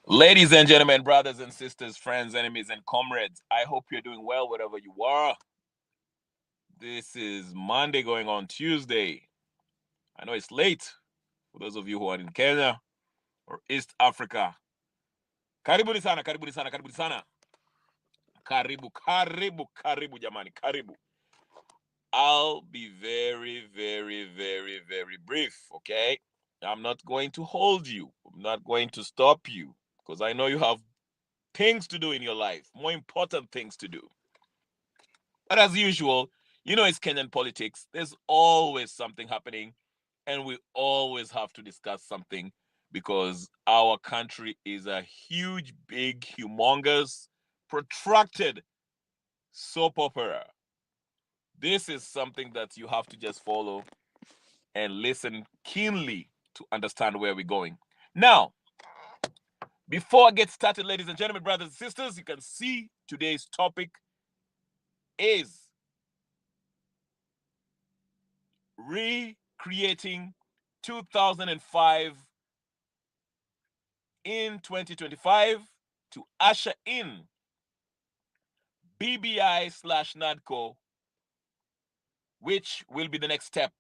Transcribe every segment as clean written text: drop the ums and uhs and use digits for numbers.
Ladies and gentlemen, brothers and sisters, friends, enemies, and comrades, I hope you're doing well wherever you are. This is Monday going on Tuesday. I know it's late for those of you who are in Kenya or East Africa. Karibuni sana, karibuni sana, karibuni sana. Karibu, jamani, karibu. I'll be very brief, okay? I'm not going to hold you. I'm not going to stop you because I know you have things to do in your life, more important things to do. But as usual, it's Kenyan politics. There's always something happening, and we always have to discuss something because our country is a huge, big, humongous, protracted soap opera. This is something that you have to just follow and listen keenly to understand where we're going. Now, before I get started, ladies and gentlemen, brothers and sisters, you can see today's topic is recreating 2005 in 2025 to usher in BBI/NADCO, which will be the next step.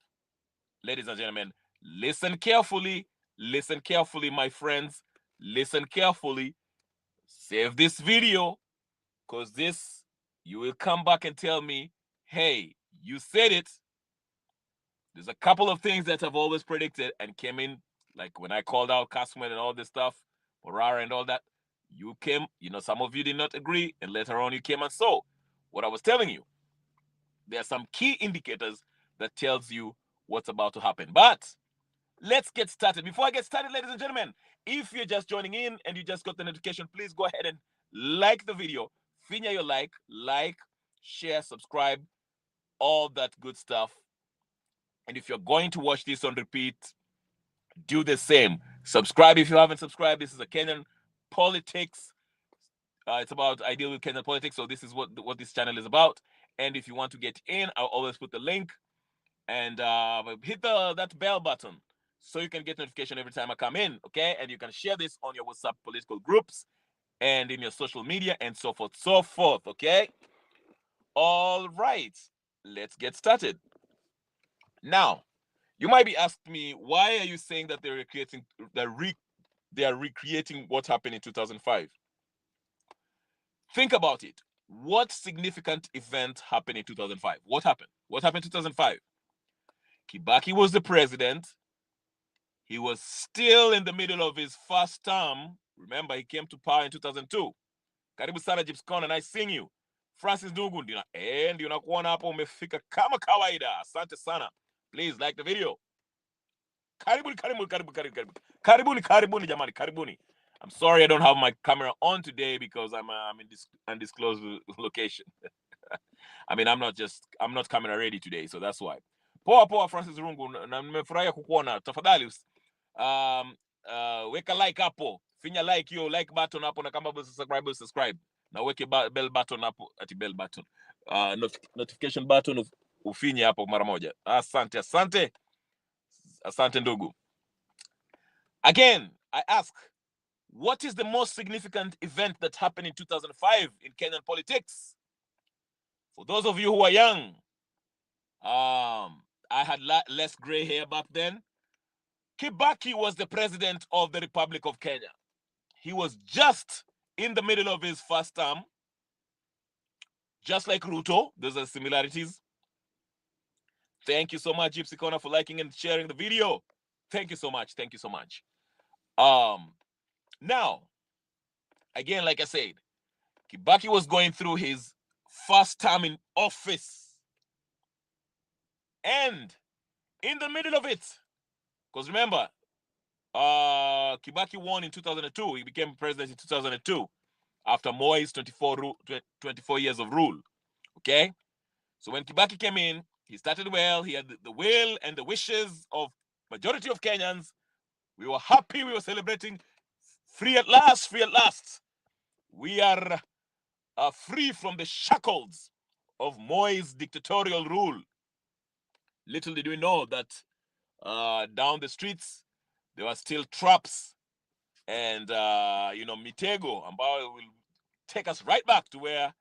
Ladies and gentlemen, listen carefully, my friends, listen carefully. Save this video, because you will come back and tell me, hey, you said it. There's a couple of things that I've always predicted and came in, like when I called out Kasman and all this stuff, Morara and all that. You came, some of you did not agree, and later on you came and saw what I was telling you. There are some key indicators that tells you what's about to happen. But let's get started. Before I get started, ladies and gentlemen, if you're just joining in and you just got the notification, please go ahead and like the video. Finya your like, share, subscribe, all that good stuff. And if you're going to watch this on repeat, do the same. Subscribe if you haven't subscribed. This is a Kenyan politics. It's about I deal with Kenyan politics, so this is what this channel is about. And if you want to get in, I'll always put the link and hit that bell button so you can get notification every time I come in. Okay, and you can share this on your WhatsApp political groups and in your social media and so forth, so forth. Okay. All right, let's get started. Now, you might be asking me, why are you saying that they're recreating what happened in 2005? Think about it. What significant event happened in 2005? What happened? What happened in 2005? Kibaki was the president. He was still in the middle of his first term. Remember, he came to power in 2002. Karibu sana Gypsy Corner, nice seeing you. Francis Ndugu, ndio nakuona hapo umefika kama kawaida. Asante sana. Please like the video. Karibuni jamani, karibuni. I'm sorry I don't have my camera on today because I'm in this undisclosed location. I mean, I'm not camera ready today, so that's why. Poa Francis Rungu, na nimefurahia kukuona. Tafadhali weka like hapo. Finya like hiyo like button hapo, na kama subscribe. Na weke bell button hapo, bell button. Notification button ufinye hapo mara moja. Asante ndugu. Again, I ask, what is the most significant event that happened in 2005 in Kenyan politics? For those of you who are young, I had less gray hair back then. Kibaki was the president of the Republic of Kenya. He was just in the middle of his first term, just like Ruto. Those are similarities. Thank you so much, Gypsy Corner, for liking and sharing the video. Thank you so much. Now, again, like I said, Kibaki was going through his first term in office. And in the middle of it, because remember, Kibaki won in 2002. He became president in 2002 after Moi's 24 years of rule. Okay? So when Kibaki came in, he started well. He had the will and the wishes of majority of Kenyans. We were happy. We were celebrating. Free at last. We are free from the shackles of Moi's dictatorial rule. Little did we know that down the streets, there were still traps and mitego ambao will take us right back to where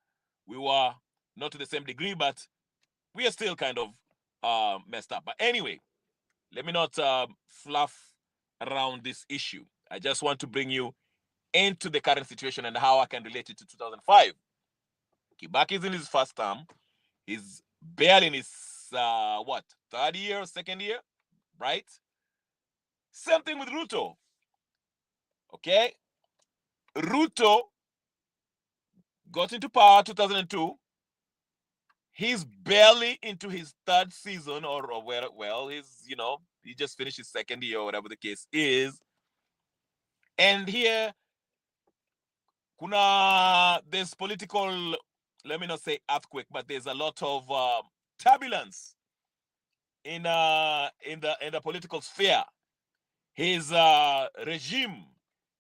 we were, not to the same degree, but we are still kind of messed up. But anyway, let me not fluff around this issue. I just want to bring you into the current situation and how I can relate it to 2005. Kibaki is in his first term. He's barely in his third year, second year, right? Same thing with Ruto. Okay, Ruto got into power 2002. He's barely into his third season, or where, well, he's, he just finished his second year, or whatever the case is. And here, there's political, let me not say earthquake, but there's a lot of turbulence in the political sphere. His regime,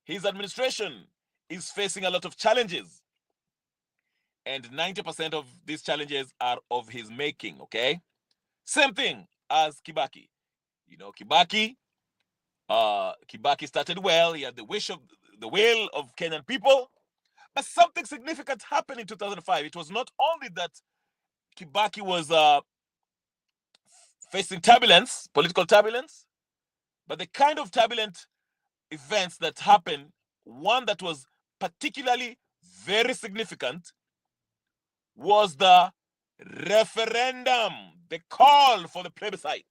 his administration is facing a lot of challenges. And 90% of these challenges are of his making, okay? Same thing as Kibaki. Kibaki started well. He had the will of Kenyan people. But something significant happened in 2005. It was not only that Kibaki was facing turbulence, political turbulence, but the kind of turbulent events that happened, one that was particularly very significant, was the referendum, the call for the plebiscite,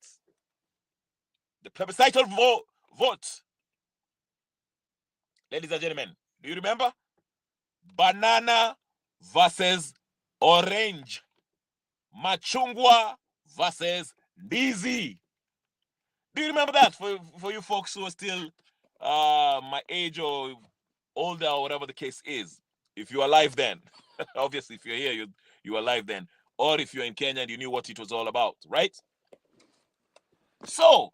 the plebiscital vote. Ladies and gentlemen, do you remember? Banana versus orange, machungwa versus ndizi. Do you remember that? For you folks who are still my age or older, or whatever the case is, if you are alive then. Obviously, if you're here, you are alive then. Or if you're in Kenya and you knew what it was all about, right? So,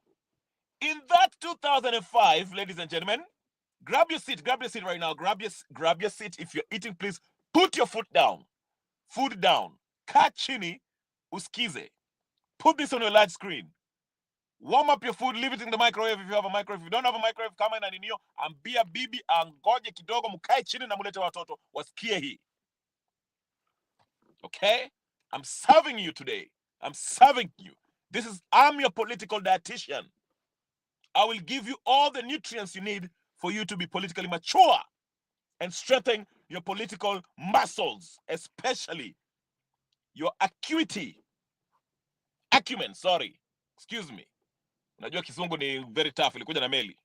in that 2005, ladies and gentlemen, grab your seat right now. Grab your seat. If you're eating, please put your foot down. Food down. Kaa chini, usikize. Put this on your large screen. Warm up your food, leave it in the microwave if you have a microwave. If you don't have a microwave, kama ina ninio, ambia bibi angoje kidogo, mkae chini na mulete watoto wasikie hii. Okay? I'm serving you today. I'm serving you. I'm your political dietitian. I will give you all the nutrients you need for you to be politically mature and strengthen your political muscles, especially your acumen, excuse me. Najua Kizungu ni very tough, ilikuja na meli.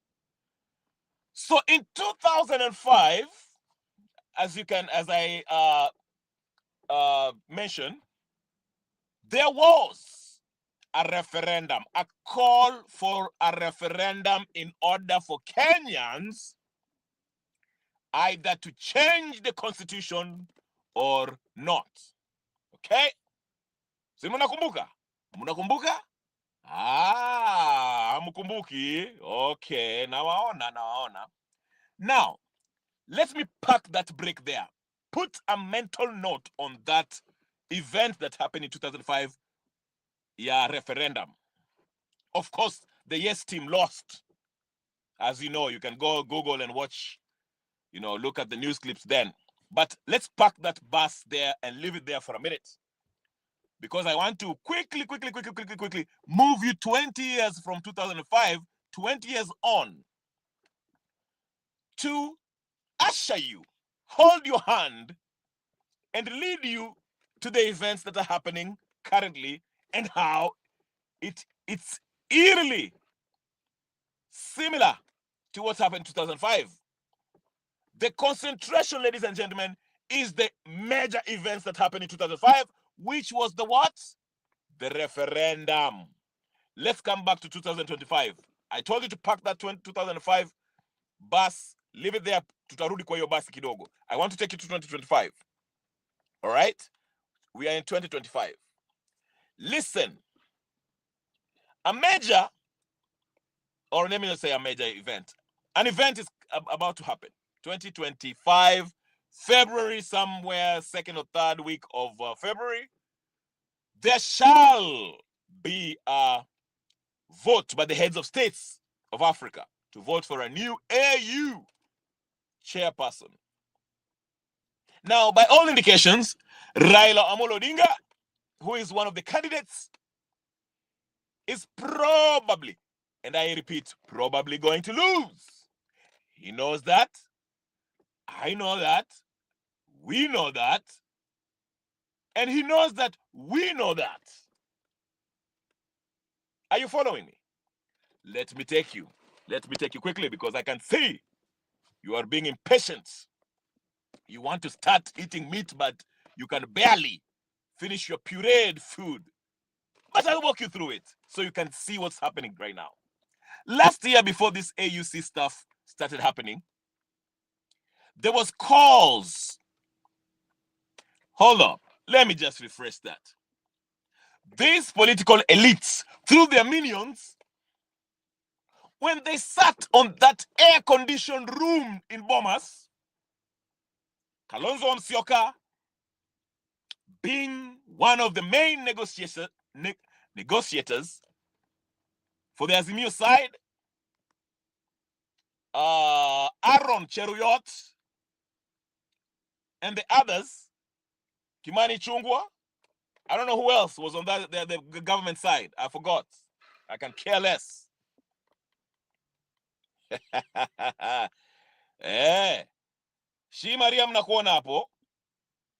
So in 2005, as I mentioned, there was a referendum, a call for a referendum in order for Kenyans either to change the constitution or not. Okay? Si mnakumbuka? Mnakumbuka? Hamkumbuki. Okay, nawaona. Now, let me pack that break there. Put a mental note on that event that happened in 2005, referendum. Of course, the Yes team lost. As you know, you can go Google and watch, look at the news clips then. But let's park that bus there and leave it there for a minute. Because I want to quickly move you 20 years from 2005, 20 years on, to usher you, hold your hand, and lead you to the events that are happening currently and how it's eerily similar to what happened in 2005. The concentration, ladies and gentlemen, is the major events that happened in 2005, which was the what? The referendum. Let's come back to 2025. I told you to pack that 2005 bus, leave it there, tutarudi kwa hiyo basi kidogo. I want to take you to 2025. All right? We are in 2025. Listen, a major, or let me not say a major event, an event is about to happen. 2025, February, somewhere, second or third week of February, there shall be a vote by the heads of states of Africa to vote for a new AU, chairperson. Now, by all indications, Raila Amolo Odinga, who is one of the candidates, is probably, and I repeat, probably going to lose. He knows that. I know that. We know that. And he knows that we know that. Are you following me? Let me take you quickly because I can see you are being impatient. You want to start eating meat, but you can barely finish your pureed food. But I'll walk you through it so you can see what's happening right now. Last year, before this AUC stuff started happening, there was calls. Hold up. Let me just refresh that. These political elites, through their minions, when they sat on that air-conditioned room in Bomas, Kalonzo Musyoka, being one of the main negotiators for the Azimio side, Aaron Cheruyot, and the others, Kimani Chungwa, I don't know who else was on the government side. I forgot. I can care less. Shi Mariam nakuona hapo.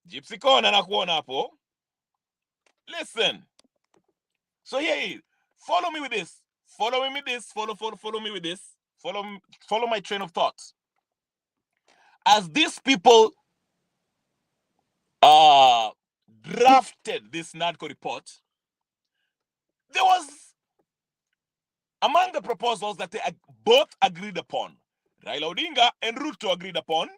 Gypsy Kona nakuona hapo. Listen. So here, follow me with this. Follow me with this. Follow me with this. Follow my train of thought. As these people drafted this NADCO report, there was, among the proposals that they both agreed upon, Raila Odinga and Ruto agreed upon,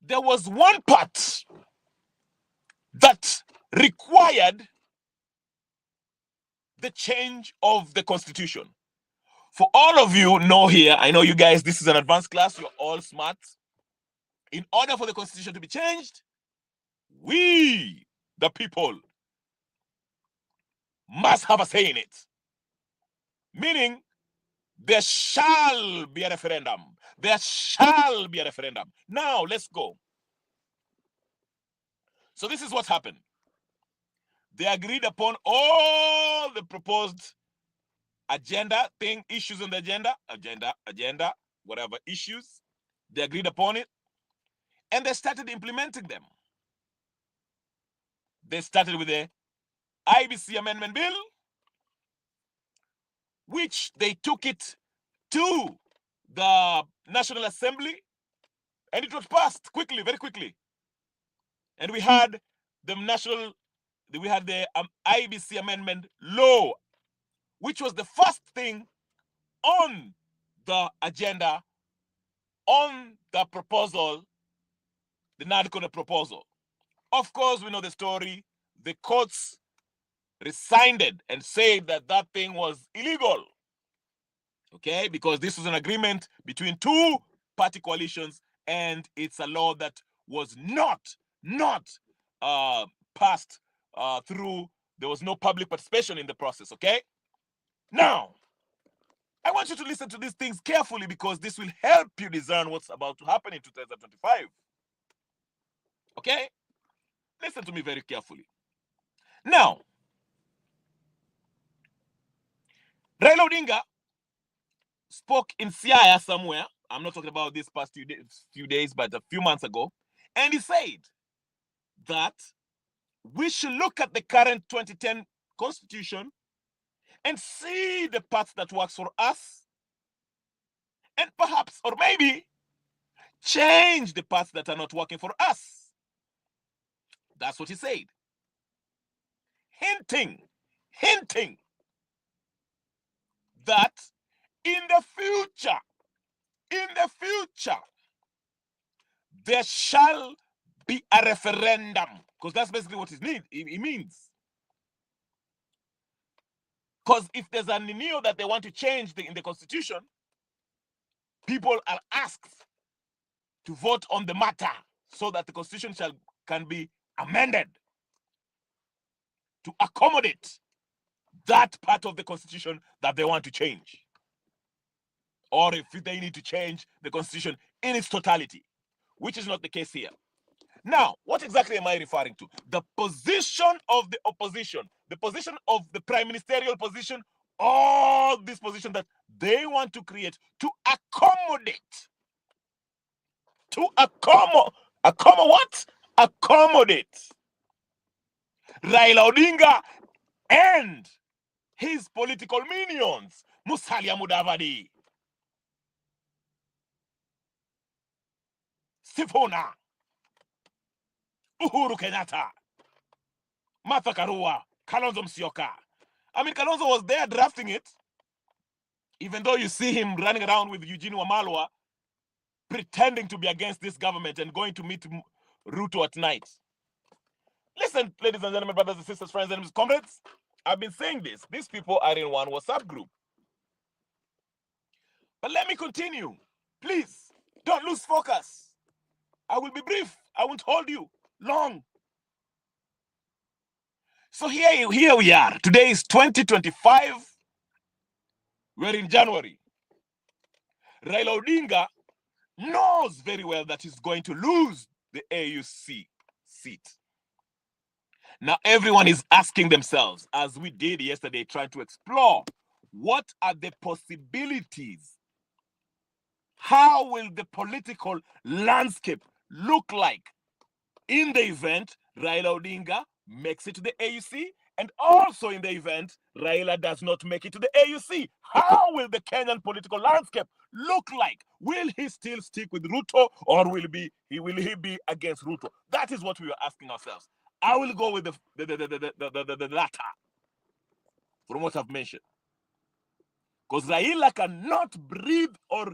there was one part that required the change of the constitution. For all of you know here, I know you guys, this is an advanced class, you're all smart. In order for the constitution to be changed, we, the people, must have a say in it. Meaning, there shall be a referendum. There shall be a referendum. Now, let's go. So this is what happened. They agreed upon all the proposed agenda issues on the agenda, whatever issues. They agreed upon it. And they started implementing them. They started with the IBC Amendment Bill, which they took it to the National Assembly, and it was passed quickly, very quickly. And we had the IBC Amendment Law, which was the first thing on the agenda, on the proposal, the NADCO proposal. Of course, we know the story. The courts rescinded and said that that thing was illegal. Okay, because this was an agreement between two party coalitions, and it's a law that was not passed through. There was no public participation in the process. Okay, now I want you to listen to these things carefully because this will help you discern what's about to happen in 2025. Okay, listen to me very carefully. Now, Raila Odinga spoke in Siaya somewhere. I'm not talking about this past few days, but a few months ago. And he said that we should look at the current 2010 constitution and see the parts that works for us, and perhaps, or maybe, change the parts that are not working for us. That's what he said. Hinting that in the future, there shall be a referendum, because that's basically what it means. Because if there's a renewal that they want to change in the constitution, people are asked to vote on the matter so that the constitution can be amended to accommodate that part of the constitution that they want to change. or if they need to change the constitution in its totality, which is not the case here. Now, what exactly am I referring to? The position of the opposition, the position of the prime ministerial position, all this position that they want to create to accommodate. Accommodate Raila Odinga and his political minions, Musalia Mudavadi, Sifuna, Uhuru Kenyatta, Martha Karua, Kalonzo Musyoka. I mean, Kalonzo was there drafting it, even though you see him running around with Eugene Wamalwa, pretending to be against this government and going to meet Ruto at night. Listen, ladies and gentlemen, brothers and sisters, friends and comrades, I've been saying this. These people are in one WhatsApp group. But let me continue. Please, don't lose focus. I will be brief. I won't hold you long. So here we are. Today is 2025. We're in January. Raila Odinga knows very well that he's going to lose the AUC seat. Now, everyone is asking themselves, as we did yesterday, trying to explore, what are the possibilities? How will the political landscape look like in the event Raila Odinga makes it to the AUC, and also in the event Raila does not make it to the AUC? How will the Kenyan political landscape look like? Will he still stick with Ruto, or will he be against Ruto? That is what we are asking ourselves. I will go with the latter from what I've mentioned. Because Raila cannot breathe or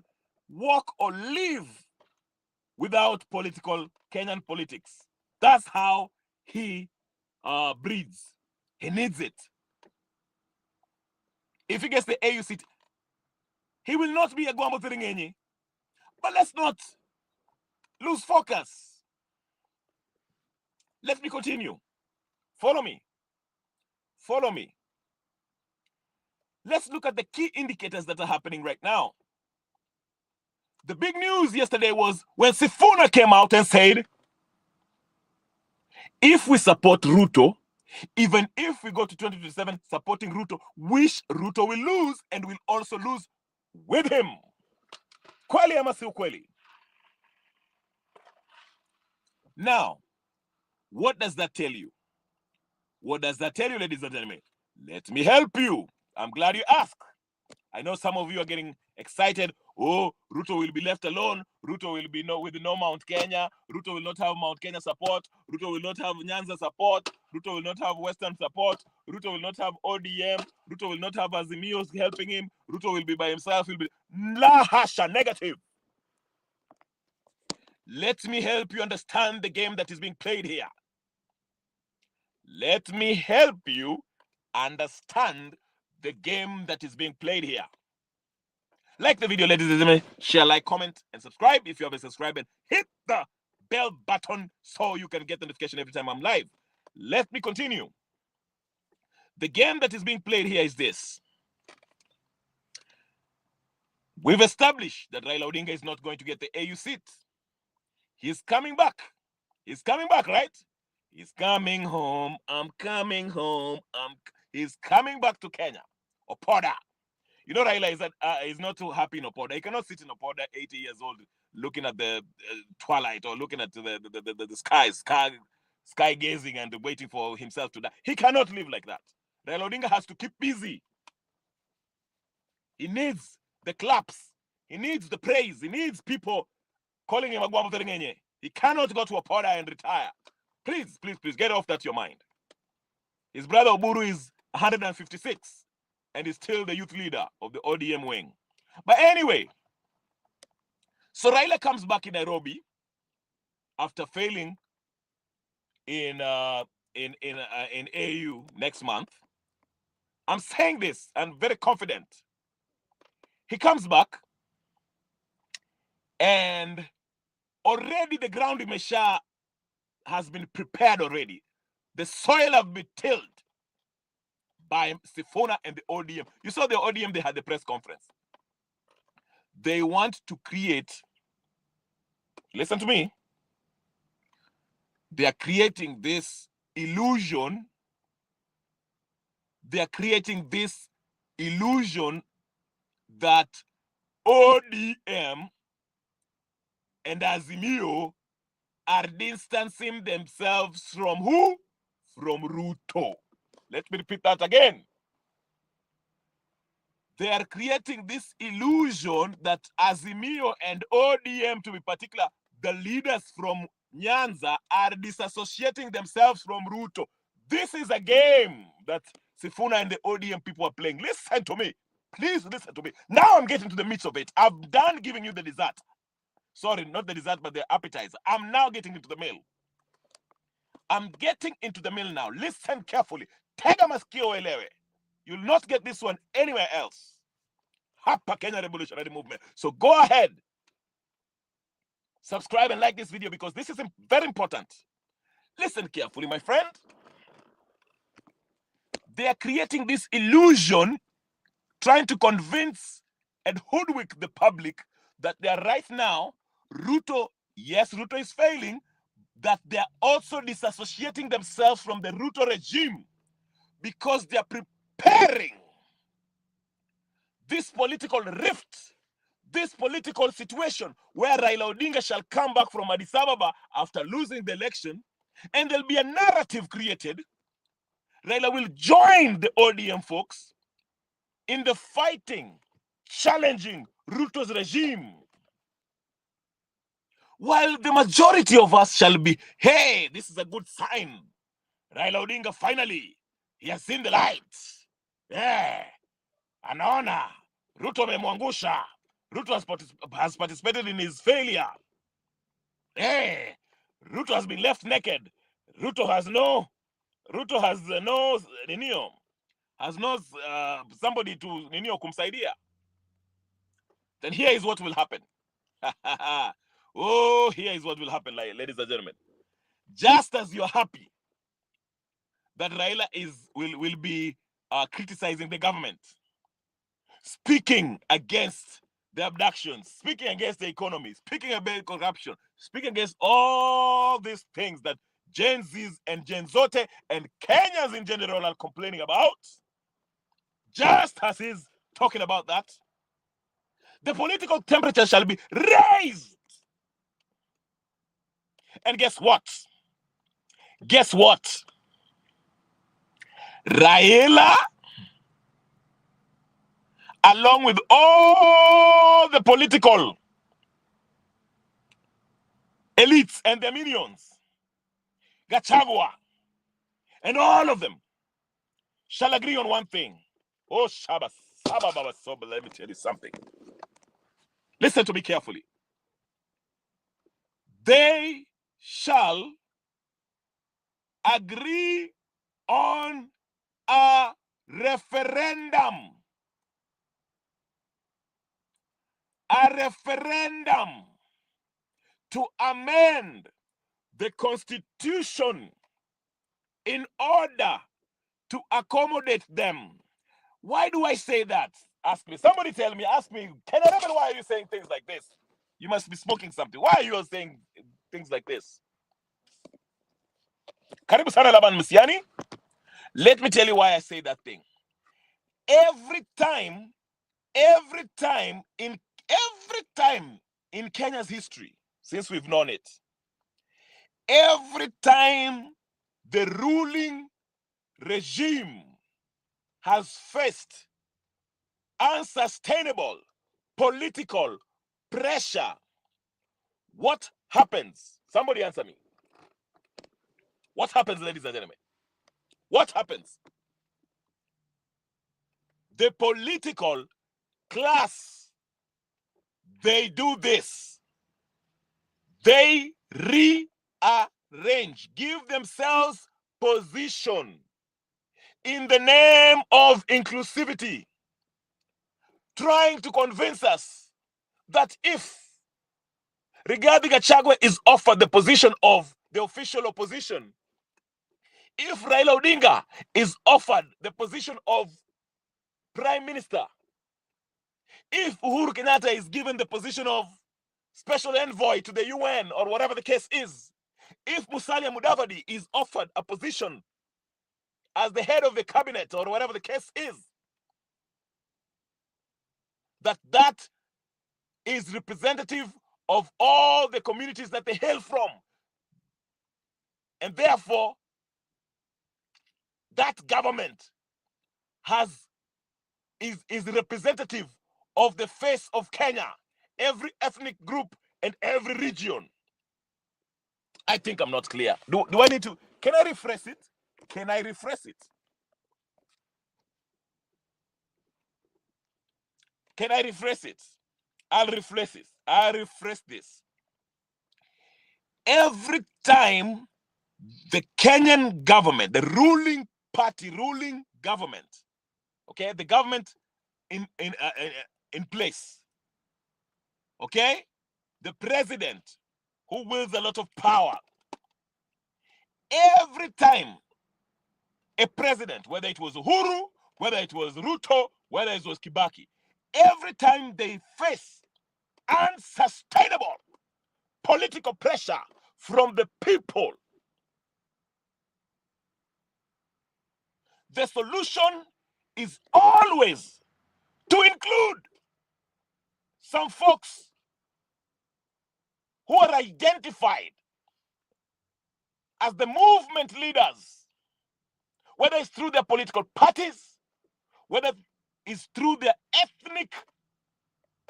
walk or live without Kenyan politics. That's how he breathes. He needs it. If he gets the AU seat, he will not be a Gwambo Thiringenyi. But let's not lose focus. Let me continue. Follow me. Follow me. Let's look at the key indicators that are happening right now. The big news yesterday was when Sifuna came out and said, if we support Ruto, even if we go to 2027 supporting Ruto, which Ruto will lose and will also lose with him. Kweli ama si ukweli? Now, what does that tell you? What does that tell you, ladies and gentlemen? Let me help you. I'm glad you asked. I know some of you are getting excited. Oh, Ruto will be left alone. Ruto will be with no Mount Kenya. Ruto will not have Mount Kenya support. Ruto will not have Nyanza support. Ruto will not have Western support. Ruto will not have ODM. Ruto will not have Azimio helping him. Ruto will be by himself. He'll be la hasha, negative. Let me help you understand the game that is being played here. Let me help you understand the game that is being played here. Like the video, ladies and gentlemen. Share, like, comment, and subscribe if you haven't subscribed. And hit the bell button so you can get the notification every time I'm live. Let me continue. The game that is being played here is this. We've established that Raila Odinga is not going to get the AU seat. He's coming back. He's coming back, right? He's coming home. I'm coming home. He's coming back to Kenya. Opoda. You know, Raila is not too happy in Opoda. He cannot sit in Opoda, 80 years old, looking at the twilight or looking at the sky gazing and waiting for himself to die. He cannot live like that. Raila Odinga has to keep busy. He needs the claps. He needs the praise. He needs people calling him a Gwambo Thiringenyi. He cannot go to Opoda and retire. Please, please, please, get off that your mind. His brother Oburu is 156 and is still the youth leader of the ODM wing. But anyway, so Raila comes back in Nairobi after failing in AU next month. I'm saying this, I'm very confident. He comes back and already the ground in Mesha has been prepared already. The soil has been tilled by Sifuna and the ODM. You saw the ODM, they had the press conference. They want to create, listen to me, they are creating this illusion. They are creating this illusion that ODM and Azimio are distancing themselves from who? From Ruto. Let me repeat that again. They are creating this illusion that Azimio and ODM, to be particular, the leaders from Nyanza, are disassociating themselves from Ruto. This is a game that Sifuna and the ODM people are playing. Listen to me. Please listen to me. Now I'm getting to the midst of it. I'm done giving you the dessert. Sorry, not the dessert, but the appetizer. I'm now getting into the meal. I'm getting into the meal now. Listen carefully. Tega masikio elewe. You'll not get this one anywhere else. Hapa Kenya Revolutionary Movement. So go ahead. Subscribe and like this video because this is very important. Listen carefully, my friend. They are creating this illusion, trying to convince and hoodwink the public that they are right now, Ruto, yes, Ruto is failing, that they are also disassociating themselves from the Ruto regime because they are preparing this political rift, this political situation where Raila Odinga shall come back from Addis Ababa after losing the election, and there'll be a narrative created. Raila will join the ODM folks in the fighting, challenging Ruto's regime. While the majority of us shall be, hey, this is a good sign. Raila Odinga finally, he has seen the light. Yeah, anaona Ruto amemwangusha. Ruto has participated in his failure. Hey, Ruto has been left naked. Ruto has no somebody to kumsaidia. Then here is what will happen. Oh, here is what will happen, ladies and gentlemen. Just as you're happy that Raila will be criticizing the government, speaking against the abductions, speaking against the economy, speaking against corruption, speaking against all these things that Gen Zs and Gen Zote and Kenyans in general are complaining about, just as he's talking about that, the political temperature shall be raised. And guess what? Guess what? Raila, along with all the political elites and their minions, Gachagua, and all of them shall agree on one thing. Oh, Shabba, let me tell you something. Listen to me carefully. They shall agree on a referendum. A referendum to amend the constitution in order to accommodate them. Why do I say that? Ask me. Somebody tell me. Ask me. Why are you saying things like this? You must be smoking something. Why are you all saying things like this? Karibu sana Laban Msiani. Let me tell you why I say that thing. Every time in Kenya's history, since we've known it, every time the ruling regime has faced unsustainable political pressure, what happens? Somebody answer me. What happens, ladies and gentlemen? What happens? The political class, they do this. They rearrange, give themselves position in the name of inclusivity, trying to convince us that if Rigathi Gachagua is offered the position of the official opposition, if Raila Odinga is offered the position of Prime Minister, If Uhuru Kenyatta is given the position of special envoy to the UN or whatever the case is, if Musalia Mudavadi is offered a position as the head of the cabinet or whatever the case is, that is representative of all the communities that they hail from. And therefore, that government is representative of the face of Kenya, every ethnic group and every region. I think I'm not clear. Do I need to? Can I rephrase it? Can I rephrase it? Can I rephrase it? I'll rephrase it. I'll rephrase this. Every time the Kenyan government, the ruling party, ruling government, okay, the government in place, okay, the president who wields a lot of power, every time a president, whether it was Uhuru, whether it was Ruto, whether it was Kibaki, every time they face unsustainable political pressure from the people, the solution is always to include some folks who are identified as the movement leaders, whether it's through their political parties, whether it's through their ethnic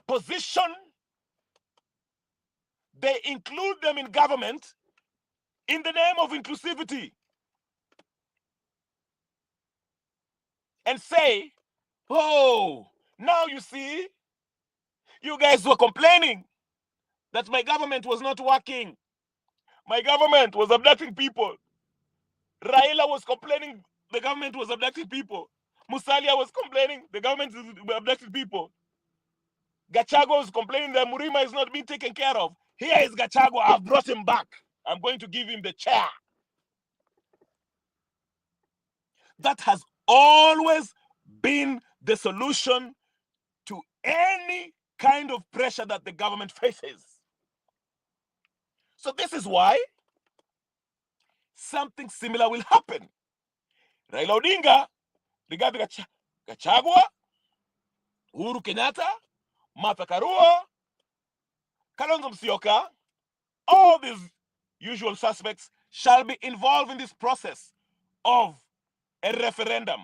position. They include them in government in the name of inclusivity and say, oh, now you see, you guys were complaining that my government was not working. My government was abducting people. Raila was complaining the government was abducting people. Musalia was complaining the government is abducting people. Gachagua was complaining that Murima is not being taken care of. Here is Gachagua. I've brought him back. I'm going to give him the chair. That has always been the solution to any kind of pressure that the government faces. So this is why something similar will happen. Raila Odinga, Rigathi Gachagua, Uhuru Kenyatta, Martha Karua, Kalonzo Musyoka, all these usual suspects shall be involved in this process of a referendum,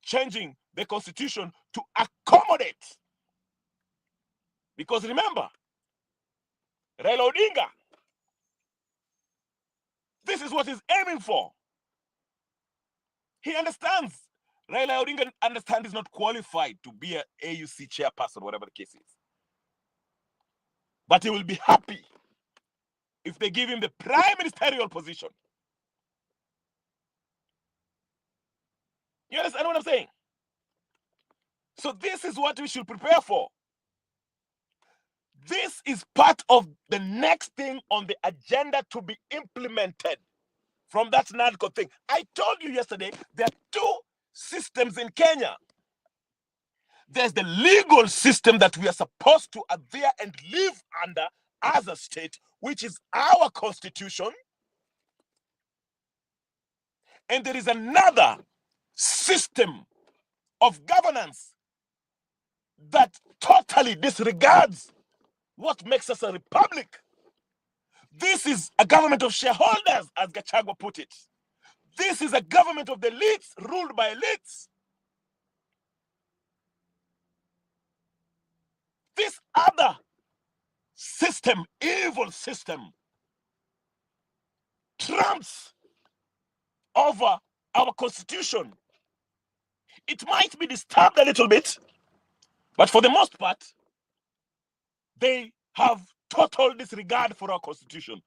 changing the constitution to accommodate. Because remember, Raila Odinga, this is what he's aiming for. He understands. Raila Odinga understands he's not qualified to be an AUC chairperson, whatever the case is. But he will be happy if they give him the prime ministerial position. You understand what I'm saying? So this is what we should prepare for. This is part of the next thing on the agenda to be implemented from that NADCO thing. I told you yesterday there are two systems in Kenya. There's the legal system that we are supposed to adhere and live under as a state, which is our constitution. And there is another system of governance that totally disregards what makes us a republic. This is a government of shareholders, as Gachagua put it. This is a government of the elites, ruled by elites. This other system, evil system, trumps over our constitution. It might be disturbed a little bit, but for the most part, they have total disregard for our constitution.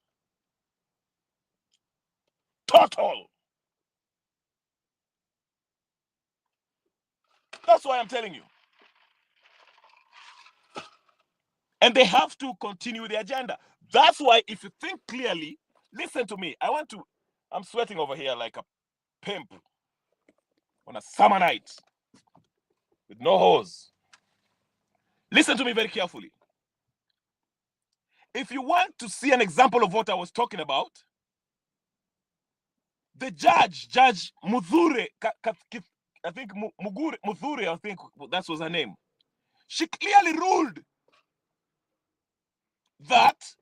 Total. That's why I'm telling you. And they have to continue the agenda. That's why, if you think clearly, listen to me. I'm sweating over here like a pimp on a summer night with no hose. Listen to me very carefully. If you want to see an example of what I was talking about, the Judge Muthure, I think Muthure, I think that was her name. She clearly ruled that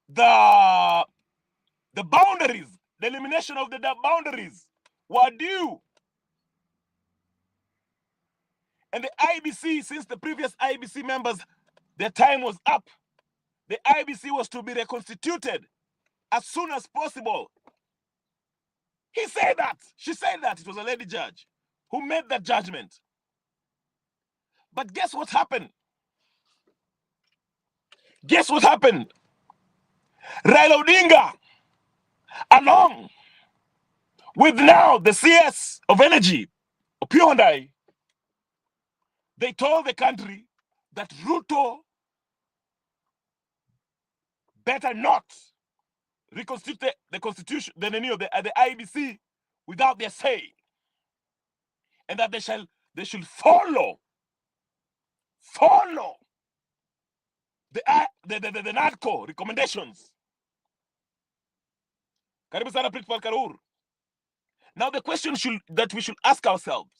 the boundaries, the elimination of the boundaries were due. And the IBC, since the previous IBC members, their time was up, the IBC was to be reconstituted as soon as possible. He said that. She said that. It was a lady judge who made that judgment. But guess what happened? Guess what happened? Raila Odinga, along with now the CS of Energy, Hyundai, they told the country that Ruto better not reconstitute the constitution, the IBC without their say, and that they should follow the NADCO recommendations. Karibu sana Principal Karur. Now the question that we should ask ourselves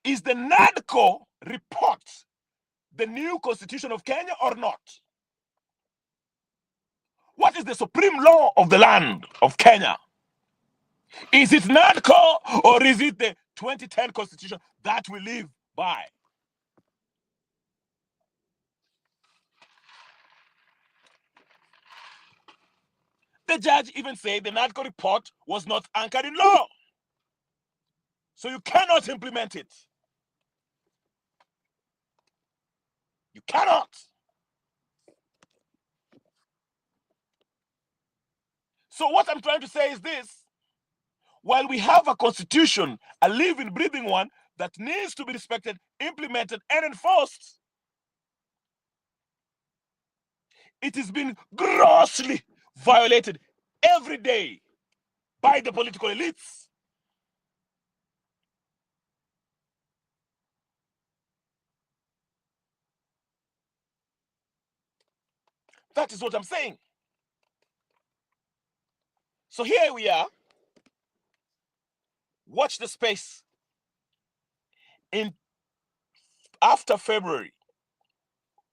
is: the NADCO report the new constitution of Kenya or not? What is the supreme law of the land of Kenya? Is it NADCO or is it the 2010 constitution that we live by? The judge even said the NADCO report was not anchored in law, so you cannot implement it. You cannot. So what I'm trying to say is this: while we have a constitution, a living, breathing one, that needs to be respected, implemented, and enforced, it is being grossly violated every day by the political elites. That is what I'm saying. So here we are. Watch the space. After February,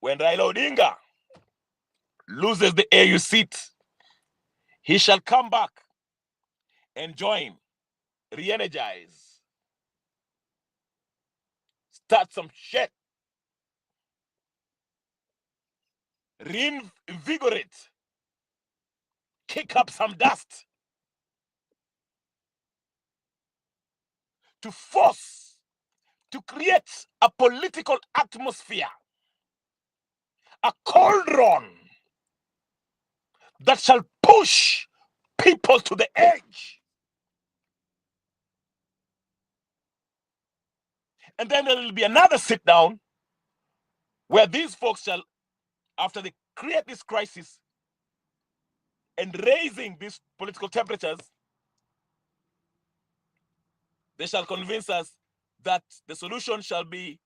when Raila Odinga loses the AU seat, he shall come back and join, re-energize, start some shit, reinvigorate, kick up some dust, to force, to create a political atmosphere, a cauldron that shall push people to the edge. And then there will be another sit down where these folks shall, after they create this crisis and raising these political temperatures, they shall convince us that the solution shall be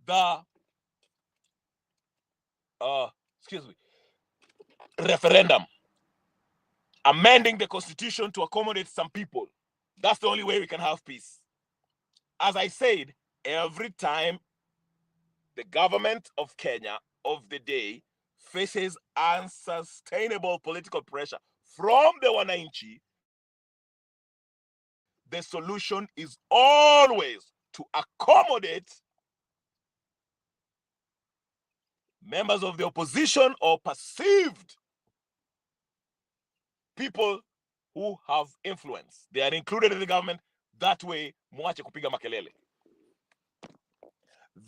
the referendum, amending the constitution to accommodate some people. That's the only way we can have peace. As I said, every time the government of Kenya of the day faces unsustainable political pressure from the wananchi, the solution is always to accommodate members of the opposition or perceived people who have influence. They are included in the government. That way, mwache kupiga makelele.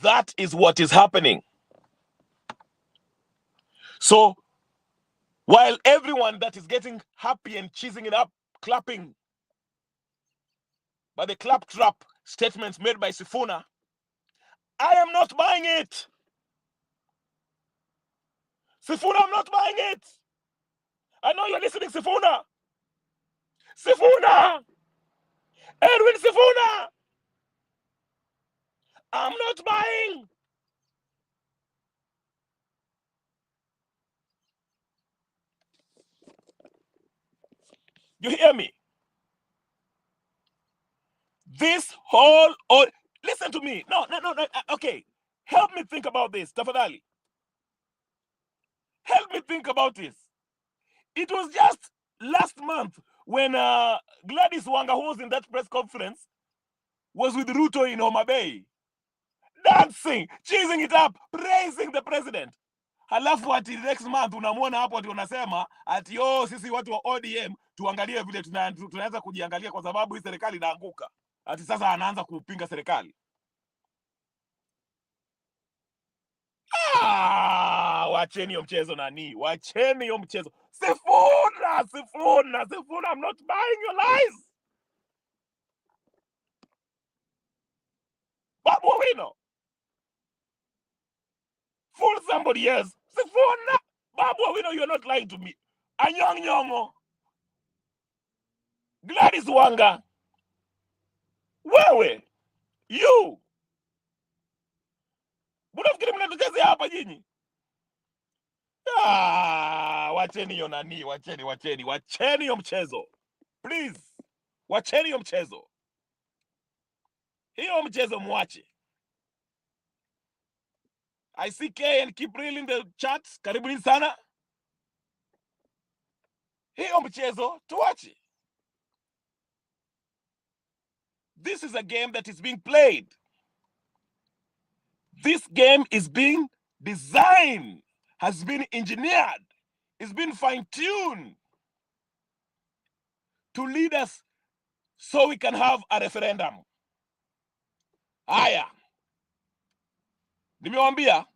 That is what is happening. So, while everyone that is getting happy and cheesing it up, clapping by the claptrap statements made by Sifuna, I am not buying it. Sifuna, I'm not buying it. I know you're listening, Sifuna. Sifuna! Edwin Sifuna! I'm not buying. You hear me? This whole, listen to me. No, okay. Help me think about this, tafadhali. Help me think about this. It was just last month when Gladys Wanga, who was in that press conference, was with Ruto in Homa Bay, dancing, cheesing it up, praising the president. Halafu ati next month unamwona hapo ati unasema ati sisi watu wa ODM tuangalie vile tunaweza kujiangalia kwa sababu hii serikali inaanguka. Ati sasa anaanza kupinga serikali. Wacheni hiyo mchezo nani? Wacheni hiyo mchezo. Sifuna, I'm not buying your lies. Babu Owino. Fool somebody else. Sifuna. Babu Owino, you're not lying to me. Anyang Nyong'o. Gladys Wanga. Wewe. You. Unafikiri mnatuchezea hapa nyinyi? Wacheni hiyo nani? Wacheni hiyo mchezo. Please. Wacheni hiyo mchezo. Hiyo mchezo mwache. I see K and keep reeling the chats. Karibuni sana. Hiyo mchezo tuache. This is a game that is being played. This game is being designed, has been engineered, is being fine-tuned to lead us so we can have a referendum. Haya. Nimewambia,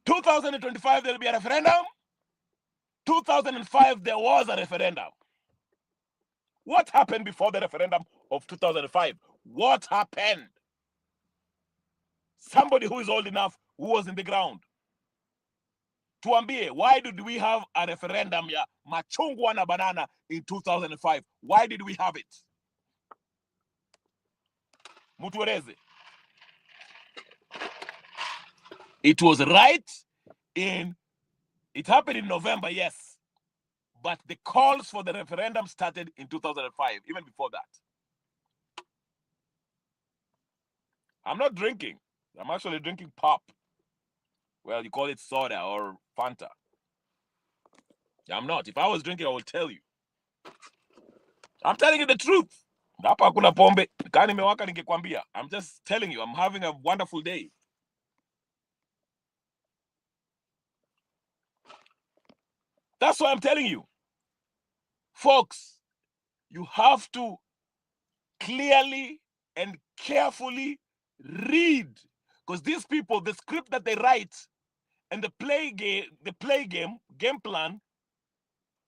2025 there will be a referendum. 2005 there was a referendum. What happened before the referendum of 2005? What happened? Somebody who is old enough, who was in the ground. Tuambie, why did we have a referendum ya machungwa na banana in 2005? Why did we have it? Mutueleze. It was right it happened in November, yes. But the calls for the referendum started in 2005, even before that. I'm not drinking. I'm actually drinking pop. Well, you call it soda or Fanta. I'm not. If I was drinking, I will tell you. I'm telling you the truth. Hapa hakuna pombe. Kama nimewaka ningekwambia. I'm just telling you, I'm having a wonderful day. That's why I'm telling you. Folks, you have to clearly and carefully read. Because these people, the script that they write and the game plan,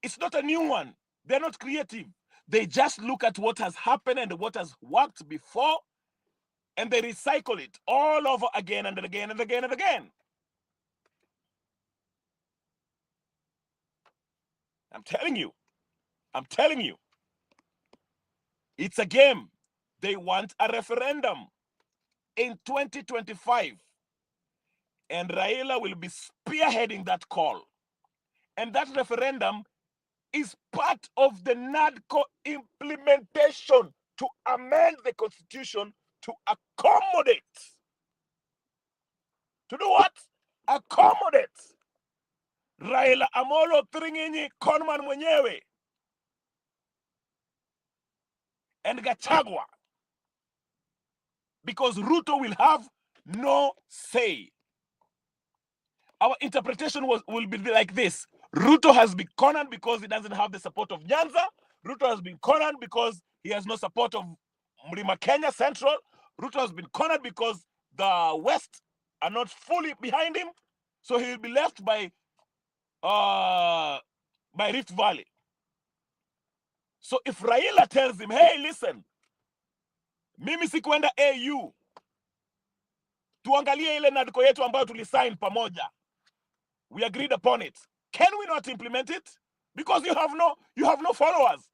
it's not a new one. They're not creative. They just look at what has happened and what has worked before, and they recycle it all over again and again and again and again. I'm telling you. It's a game. They want a referendum in 2025. And Raila will be spearheading that call. And that referendum is part of the NADCO implementation to amend the constitution to accommodate. To do what? Accommodate. Raila Amolo Tringinyi Conman mwenyewe and Gachagua. Because Ruto will have no say. Our interpretation will be like this. Ruto has been cornered because he doesn't have the support of Nyanza. Ruto has been cornered because he has no support of Mlima Kenya Central. Ruto has been cornered because the West are not fully behind him. So he will be left by Rift Valley. So if Raila tells him, hey, listen, mimi sikuenda AU, tuangalie ile NADCO yetu ambayo tulisign pamoja, we agreed upon it. Can we not implement it? Because you have no followers.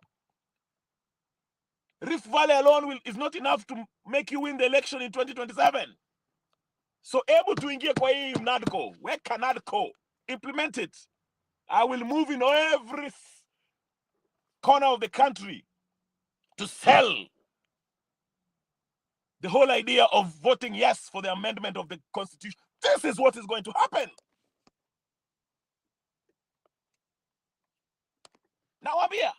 Rift Valley alone is not enough to make you win the election in 2027. So able to ingia kwa hii NADCO. Where can NADCO implement it? I will move in every corner of the country to sell the whole idea of voting yes for the amendment of the Constitution. This is what is going to happen. Now I'm here.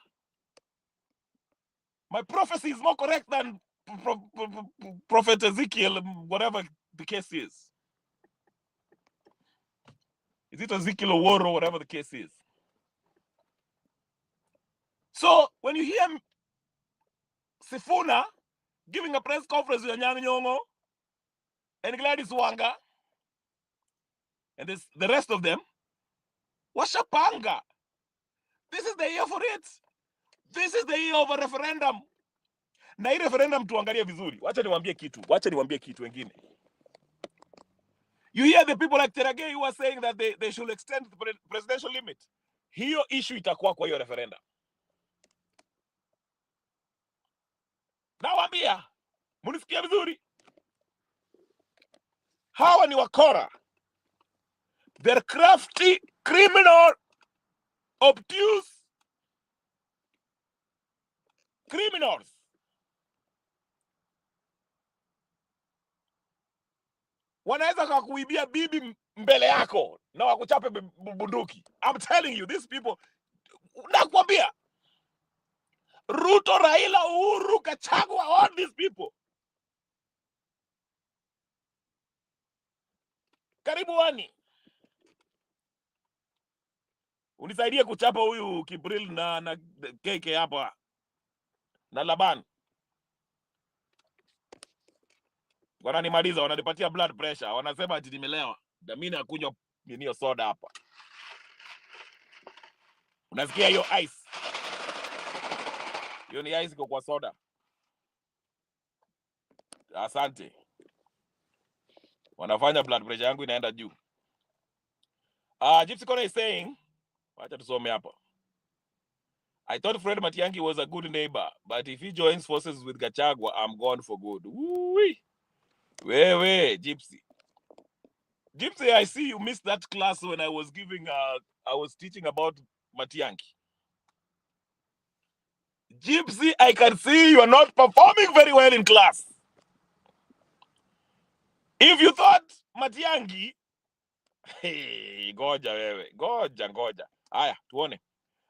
My prophecy is more correct than Prophet Ezekiel, whatever the case is. Is it Ezekiel or War or whatever the case is? So when you hear Sifuna giving a press conference with Anyang' Nyong'o and Gladys Wanga and the rest of them, washapanga. This is the year for it. This is the year of a referendum. Na hii referendum tuangalie vizuri. Wacha niwaambie kitu wengine. You hear the people like Teragay who are saying that they should extend the presidential limit. Hiyo issue itakuwa kwa hiyo referendum. Nawaambia, munisikia vizuri. Hawa ni wakora. They're crafty, criminal, obtuse criminals. Wanaweza kukuibia bibi mbele yako na wakuchape bunduki. I'm telling you, these people, nakwambia, Ruto, Raila, Uhuru, Gachagua, all these people. Karibu wani. Unisaidie kuchapa huyu Kibril na KK hapa na Laban. Wananimaliza, wananipatia blood pressure. Wanasema ati nimelewa. Na mimi nakunywa nini soda hapa. Unasikia hiyo ice? Hiyo ni ice kwa soda. Asante. Wanafanya blood pressure yangu inaenda juu. Gypsy Corner is saying, wacha tusome hapa. I thought Fred Matiang'i was a good neighbor, but if he joins forces with Gachagua, I'm gone for good. Woo-wee. Wewe, Gypsy. Gypsy, I see you missed that class when I was teaching about Matiang'i. Gypsy, I can see you are not performing very well in class. If you thought Matiang'i, hey, goja wewe, goja. Aya, tuone.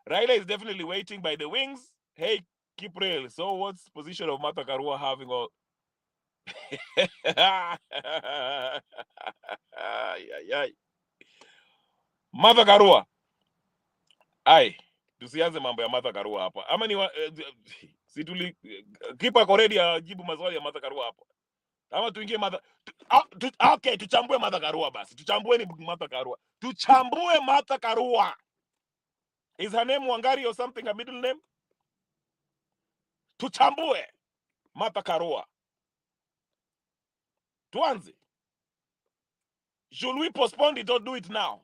Raila is definitely waiting by the wings. Hey, keep real. So what's the position of Martha Karua having all? Martha Karua. Ai, tusianze mambo ya Martha Karua hapa. Ama ni situli kipa already ajibu maswali ya Martha Karua hapa. Ama tuingie Martha. Okay, tuchambue Martha Karua basi. Tuchambueni Martha Karua. Tuchambue Martha Karua. Is her name Wangari or something, a middle name? Tuchambue Martha Karua. Tuanze. Should we postpone it or do it now?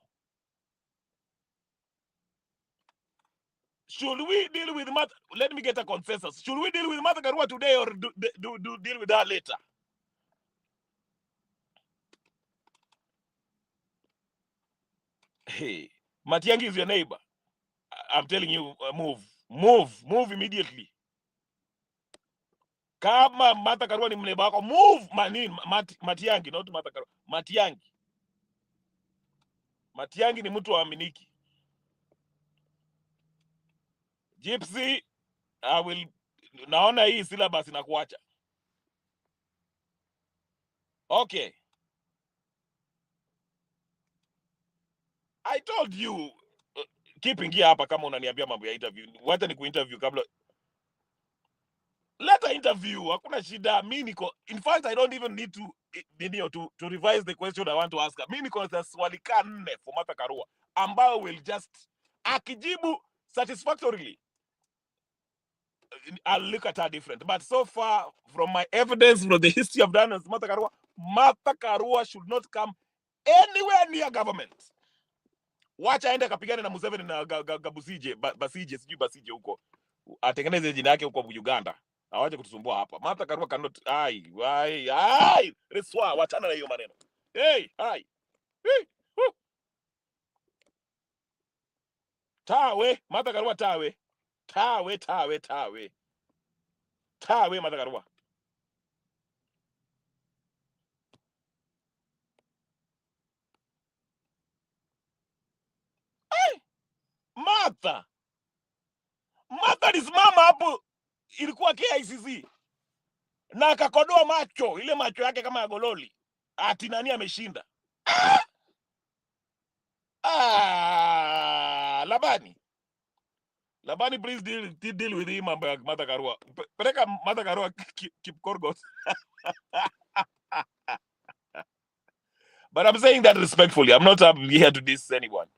Should we deal with Martha? Let me get a consensus. Should we deal with Martha Karua today or do deal with her later? Hey, Matiang'i is your neighbor. I'm telling you, move immediately. Kama Martha Karua ni mneighbor wako, move Matiang'i, not Martha Karua. Matiang'i ni mtu waaminiki. Gypsy, naona hii syllabus inakuacha. Okay. I told you, keep ingia hapa kama unaniambia mambo ya interview. Wacha nikuinterview kabla. Let her interview. Hakuna shida. In fact, I don't even need to revise the question I want to ask her. Mimi niko na swali 4 for Martha Karua ambao will just akijibu satisfactorily, I'll look at her different. But so far, from my evidence, from the history I've done as Martha Karua should not come anywhere near government. Wacha aende kapigane na Museveni na Basije huko. Atengeneze jina yake huko Uganda. Hawaje kutusumbua hapa. Martha Karua cannot Reswa, wachana na hiyo maneno. Hey. Tawe, Martha Karua tawe. Tawe. Tawe Martha Karua. Hey. Martha alisimama hapo, ilikuwa KICC na akakodoa macho, ile macho yake kama ya gololi, ati nani ameshinda. Labani, please deal with him, Martha Karua. Peleka Martha Karua keep Korgot. But I'm saying that respectfully. I'm not here to diss anyone.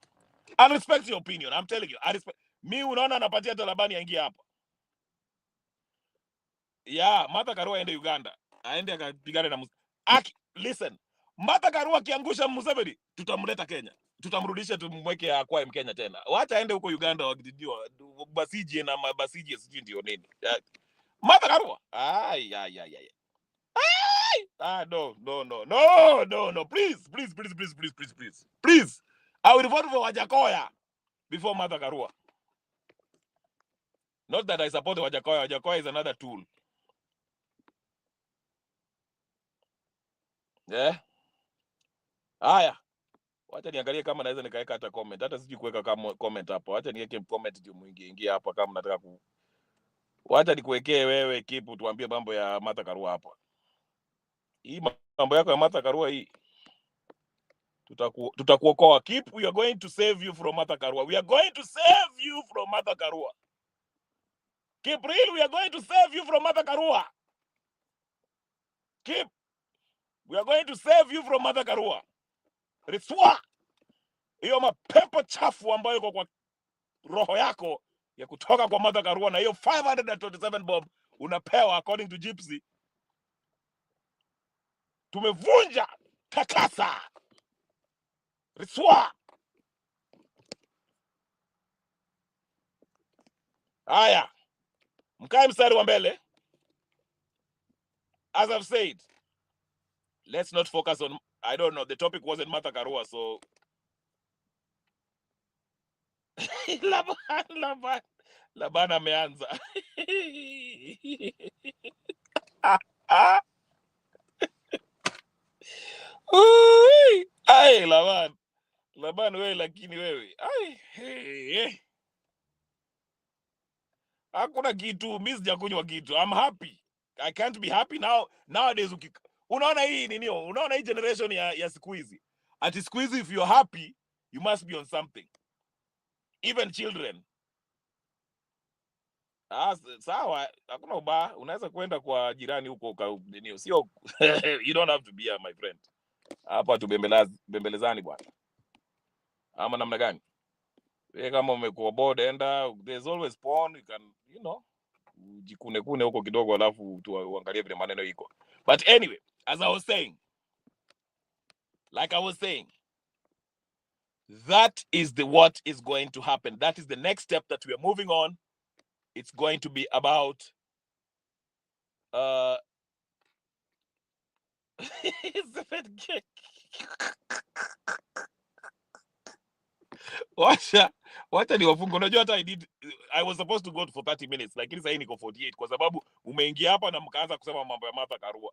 I respect your opinion. I'm telling you. I respect. Mi unaona anapatia hata Labani aingie hapa. Yeah, Martha Karua aende Uganda. Aende akapigane na listen. Martha Karua akiangusha Museveni, tutamleta Kenya. Tutamrudisha tumweke akwae Mkenya tena. Wacha aende huko Uganda wakijijua basiji na mabasiji sijui ndio nini. Martha Karua. No. Please. I will vote for Wajakoya before Martha Karua. Not that I support Wajakoya. Wajakoya is another tool. Yeah. Haya. Wacha niangalie kama naweza nikaweka hata comment. Hata siji kuweka kama comment hapo. Wacha niweke comment ndio muingie hapa kama nataka ku. Wacha nikuwekee wewe kipu tuambie mambo ya Martha Karua hapa. Hii mambo yako ya Martha Karua hii. Tutakuokoa. Keep, we are going to save you from Martha Karua. We are going to save you from Martha Karua. Keep real, we are going to save you from Martha Karua. Keep, we are going to save you from Martha Karua. Riswa. Hiyo mapepo chafu ambayo iko kwa roho yako ya kutoka kwa Martha Karua na hiyo 527 bob unapewa according to Gypsy. Tumevunja takasa. Riswa. Haya. Mkae mstari wa mbele. As I've said, let's not focus on, I don't know, the topic wasn't Martha Karua, so Laban ameanza. Ai Laban wewe, lakini wewe hakuna kitu, mimi sijakunywa kitu. I'm happy. I can't be happy nowadays. Unaona hii nini? Unaona hii generation ya siku hizi. Ati siku hizi if you're happy, you must be on something. Even children. Sawa, hakuna ubaya. Unaweza kwenda kwa jirani huko nini? Sio you don't have to be here, my friend. Hapa tubembelezani bwana. Ama namna gani? Wewe kama umekuwa bored, enda, there's always porn, you can, you know, jikune huko kidogo alafu tuangalie vile maneno iko. But anyway, as I was saying, that is what is going to happen. That is the next step that we are moving on. It's going to be about Wacha ni wafungo. Unajua hata I was supposed to go for 30 minutes, lakini sasa niko 48 kwa sababu umeingia hapa na mkaanza kusema mambo ya Martha Karua.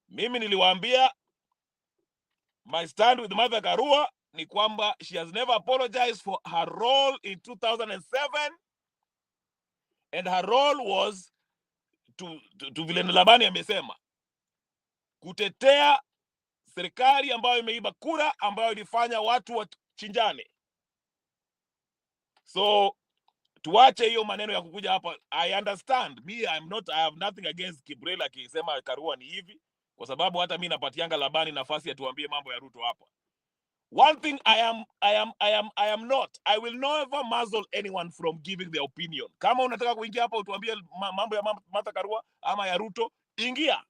Mimi niliwaambia my stand with Martha Karua ni kwamba she has never apologized for her role in 2007, and her role was to vile Labani amesema, kutetea serikali ambayo imeiba kura ambayo ilifanya watu wachinjane. So tuache hiyo maneno ya kukuja hapa. I understand. I have nothing against Kibrela akisema Karua ni hivi, kwa sababu hata mimi napatianga Labani nafasi ya tuambie mambo ya Ruto hapa. One thing I will never muzzle anyone from giving their opinion. Kama unataka kuingia hapa utuambie mambo ya Martha Karua ama ya Ruto, ingia.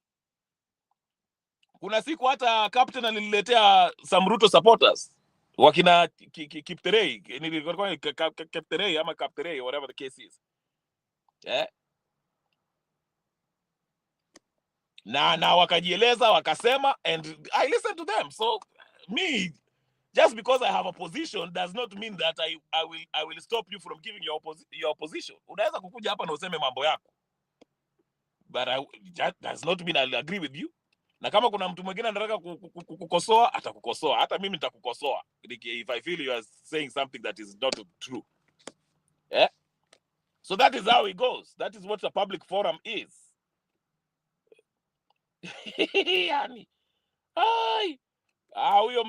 Kuna siku hata captain aliniletea some Ruto supporters. Wakina Kipterei, Kipterei ama Kapterei, whatever the case is. Yeah. Na wakajieleza wakasema, and I listened to them. So me, just because I have a position does not mean that I will stop you from giving your position. Unaweza kukuja hapa na useme mambo yako, but that does not mean I'll agree with you. Na kama kuna mtu mwingine anataka kukosoa, atakukosoa. Hata mimi nitakukosoa if I feel you are saying something that is not true. Yeah? So that is how it goes. That is what a public forum is. Yani, ai, huyo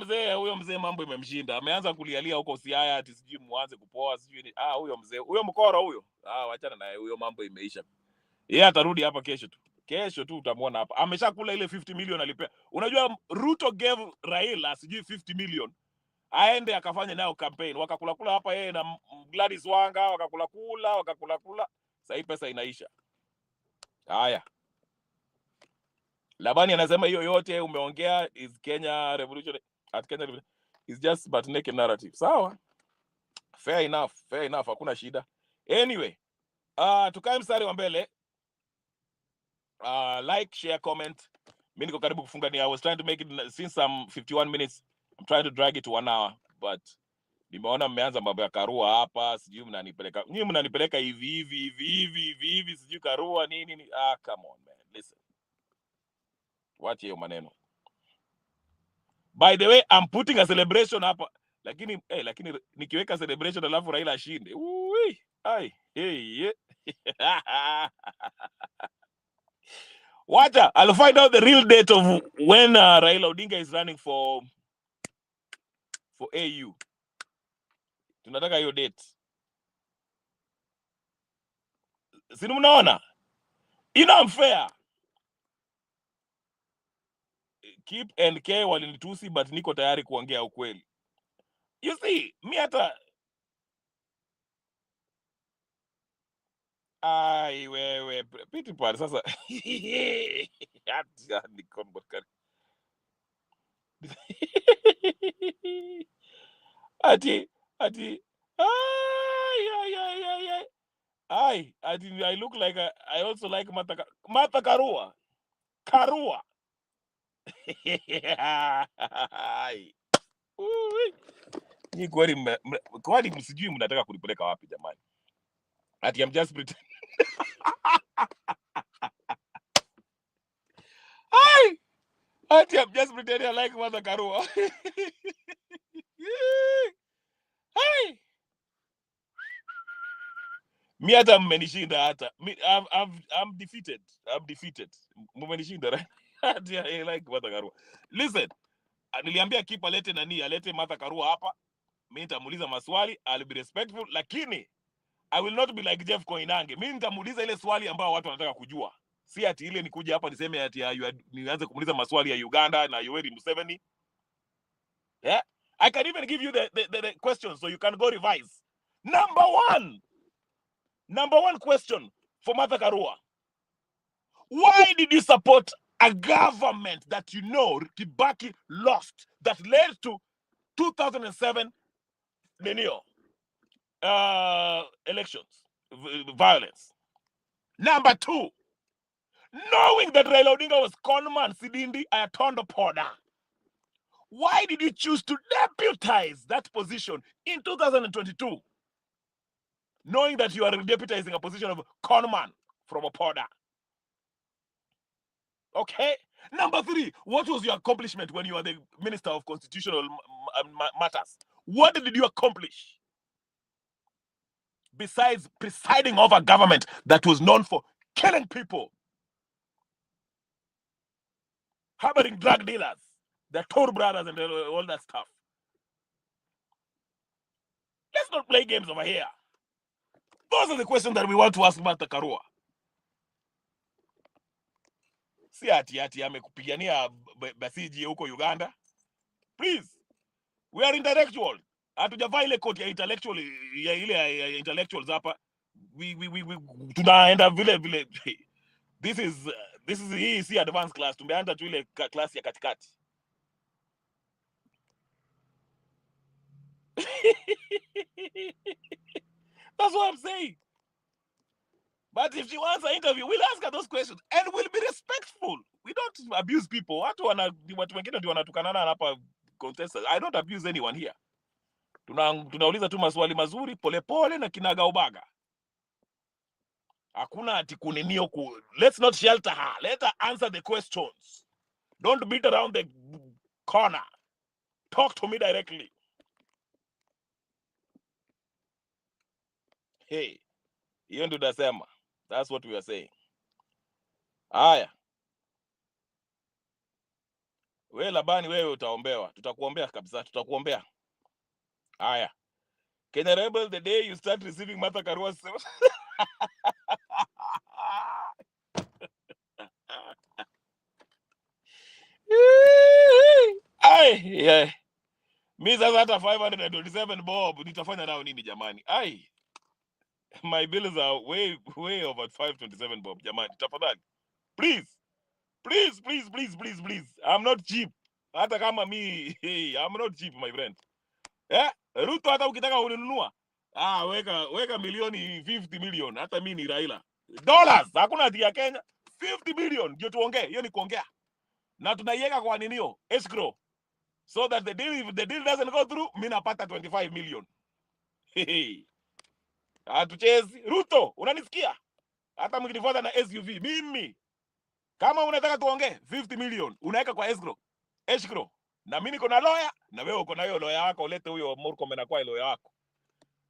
mzee mambo imemshinda. Ameanza kulialia huko Siaya ati sijui muanze kupoa sijui. Huyo mkora huyo. Wachana naye, huyo mambo imeisha. Yeye atarudi hapa kesho tu. Kesho tu utamwona hapa. Ameshakula ile 50 million alipea. Unajua Ruto gave Raila sijui 50 million. Aende akafanya nayo campaign. Wakakula hapa yeye na Gladys Wanga, wakakula. Sasa hii pesa inaisha. Haya. Labani anasema hiyo yote umeongea is Kenya revolution at Kenya revolution is just but naked narrative. Sawa? Fair enough. Hakuna shida. Anyway, tukae mstari wa mbele. Like, share, comment. Mimi niko karibu kufunga ni. I was trying to make it since some 51 minutes. I'm trying to drag it to 1 hour, but nimeona mmeanza mambo ya Karua hapa, sijui mnanipeleka. Nyinyi mnanipeleka hivi sijui Karua nini. Come on man. Listen. Wacha hiyo maneno. By the way, I'm putting a celebration hapa. Lakini nikiweka celebration alafu Raila ashinde. Ui. Ai. Hey. Wacha, I'll find out the real date of when Raila Odinga is running for AU. Tunataka hiyo date. Si mnaona? Unfair. Keep NK walinitusi but niko tayari kuongea ukweli. You see, mi hata ai wewe piti pale sasa. Ni konbokari. Ati I look like I also like Martha Karua. Ni kwani msijui mnataka kunipeleka wapi jamani? Ati I'm just pretending. Ati I'm just pretending I like Martha Karua. Mi hata mmenishinda hata. I'm defeated. Mmenishinda, right? Ati I like Martha Karua. Listen, niliambia Kipa alete Martha Karua hapa. Mimi nitamuuliza maswali, I'll be respectful, lakini I will not be like Jeff Koinange. Mimi nitamuuliza ile swali ambao watu wanataka kujua. Si ati ile nikuja hapa niseme ati nianze kumuuliza maswali ya Uganda na Yoweri Museveni. Yeah? I can even give you the questions so you can go revise. Number one question for Martha Karua. Why did you support a government that Kibaki lost that led to 2007 elections, violence? Number two, knowing that Raila Odinga was conman Sidindi Ayatondo Poda, why did you choose to deputize that position in 2022? Knowing that you are deputizing a position of conman from a Poda. Okay? Number three, what was your accomplishment when you were the Minister of Constitutional Matters? What did you accomplish? Besides presiding over government that was known for killing people, harboring drug dealers, the tour brothers and all that stuff. Let's not play games over here. Those are the questions that we want to ask Martha Karua. Si ati amekupigania Basiji huko Uganda. Please, we are intellectual. Hatujavaa ile koti ya intellectual ya ile intellectuals hapa. We tunaenda vile. This is hii si advanced class. Tumeanza tu ile class ya katikati. That's what I'm saying. But if she wants an interview, we'll ask her those questions and we'll be respectful. we don't abuse people. Watu wengine ndio wanatukanana hapa contestants. I don't abuse anyone here. Tunauliza tu maswali mazuri polepole na kinaga ubaga. Hakuna ati kuninio let's not shelter her. Let her answer the questions. Don't beat around the corner. Talk to me directly. Hey, hiyo ndio tunasema. That's what we are saying. Haya. Wewe Labani, wewe utaombewa. Tutakuombea kabisa, tutakuombea. Haya. Kenya Rebel, the day you start receiving Martha Karua's yeah. Mi sasa hata 527 bob nitafanya nao nini jamani? My bills are way over 527 bob jamani. Tafadhali. Please. I'm not cheap. Hata kama mi, I'm not cheap my friend. Ruto hata ukitaka uninunua. Weka milioni 50 million. Hata mi ni Raila. Dollars, hakuna ati ya Kenya. 50 billion ndio tuongee. Hiyo ni kuongea. Na tunaiweka kwa ninio, escrow. So that if the deal doesn't go through, mimi napata 25 million. Hatuchezi. Ruto, unanisikia? Hata mkinifuata na SUV, mimi. Kama unataka tuongee 50 million, unaweka kwa escrow. Na mimi niko na lawyer, na wewe uko na hiyo lawyer wako, ulete huyo Murkomen na kwa lawyer wako.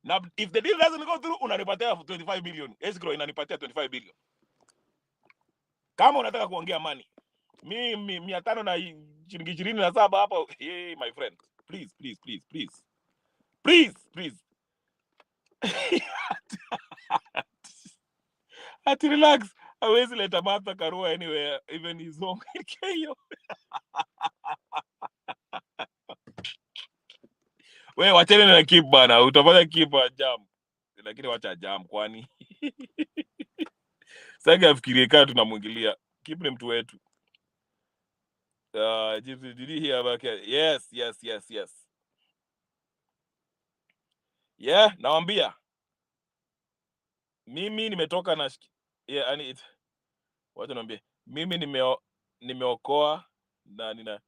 Na if the deal doesn't go through, unanipatia 25 million. Escrow inanipatia 25 billion. Kama unataka kuongea money. Mimi 500 na shilingi 27 hapa. Hey my friend, please. Ati relax. Hawezi leta Martha Karua anywhere, even his home in Kenya. Wewe wacheni na keep bana, utafanya keep jam. Lakini wacha jam kwani. Sasa afikirie kama tunamwingilia. Keep ni mtu wetu. Did you hear about it? Yes. Yeah, naambia. Mimi nimetoka na wacha niambie. Mimi nimeokoa na nina.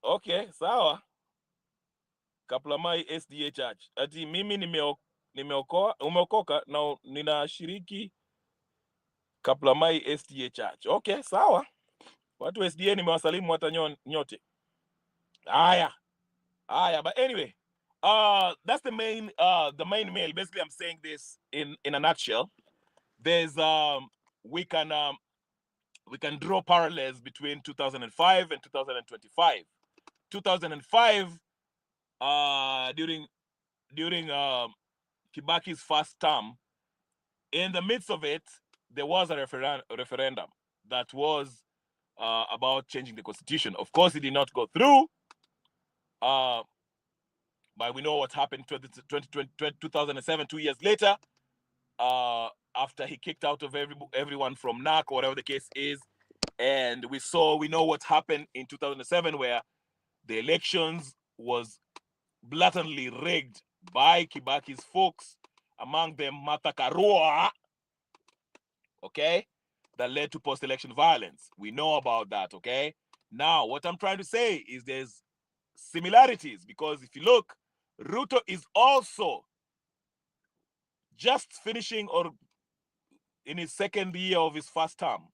Okay, sawa. Kaplamai SDA Church. Ati mimi umeokoka na ninashiriki Kaplamai SDA Church. Okay, sawa. Watu SDA nimewasalimu hata nyote. Haya, but anyway, that's the main mail. Basically, I'm saying this in a nutshell. There's we can draw parallels between 2005 and 2025. 2005, during Kibaki's first term, in the midst of it, there was a referendum that was about changing the constitution. Of course, it did not go through. But we know what happened in 2007, 2 years later, after he kicked out of everyone from NADCO, whatever the case is. And we know what happened in 2007, where the elections was blatantly rigged by Kibaki's folks, among them Martha Karua, okay, that led to post-election violence. We know about that, okay? Now, what I'm trying to say is there's similarities, because if you look, Ruto is also just finishing or in his second year of his first term.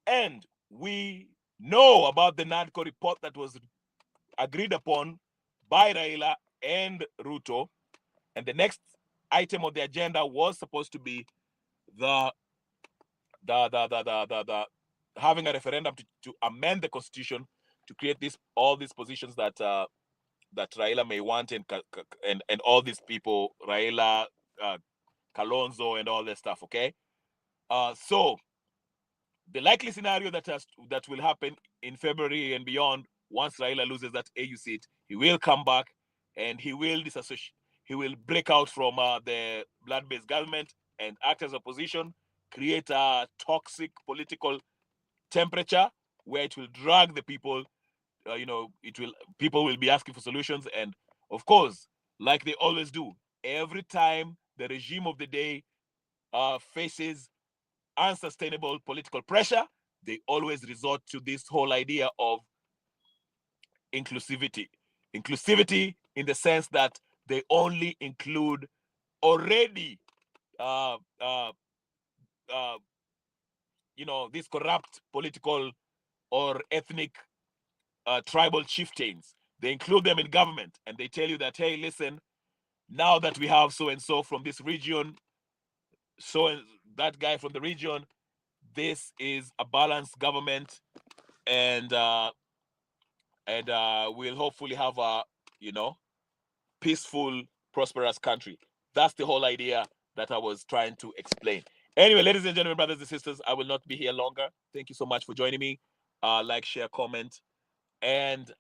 And we know about the NADCO report that was agreed upon by Raila and Ruto. And the next item of the agenda was supposed to be the having a referendum to amend the constitution to create all these positions that Raila may want, and all these people, Raila, Kalonzo, and all that stuff. Okay, so the likely scenario that will happen in February and beyond, once Raila loses that AU seat, he will come back and he will disassociate. He will break out from the blood-based government and act as opposition, create a toxic political temperature where it will drag the people. People will be asking for solutions, and of course, like they always do, every time the regime of the day faces unsustainable political pressure, they always resort to this whole idea of inclusivity. Inclusivity in the sense that they only include already uh, uh, uh, these corrupt political or ethnic tribal chieftains. They include them in government, and they tell you that, hey, listen, now that we have so and so from this region, so and that guy from the region, this is a balanced government, and we'll hopefully have a peaceful, prosperous country. That's the whole idea that I was trying to explain. Anyway, ladies and gentlemen, brothers and sisters, I will not be here longer. Thank you so much for joining me. Like, share, comment, and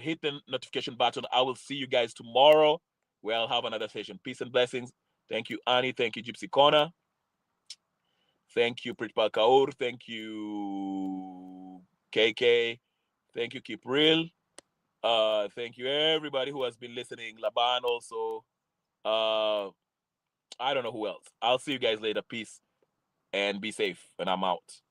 hit the notification button. I will see you guys tomorrow, where I'll have another session. Peace and blessings. Thank you, Annie. Thank you, Gypsy Corner. Thank you, Pritpal Kaur. Thank you, KK. Thank you, Keep Real. Thank you, everybody who has been listening. Laban also. I don't know who else. I'll see you guys later. Peace and be safe. And I'm out.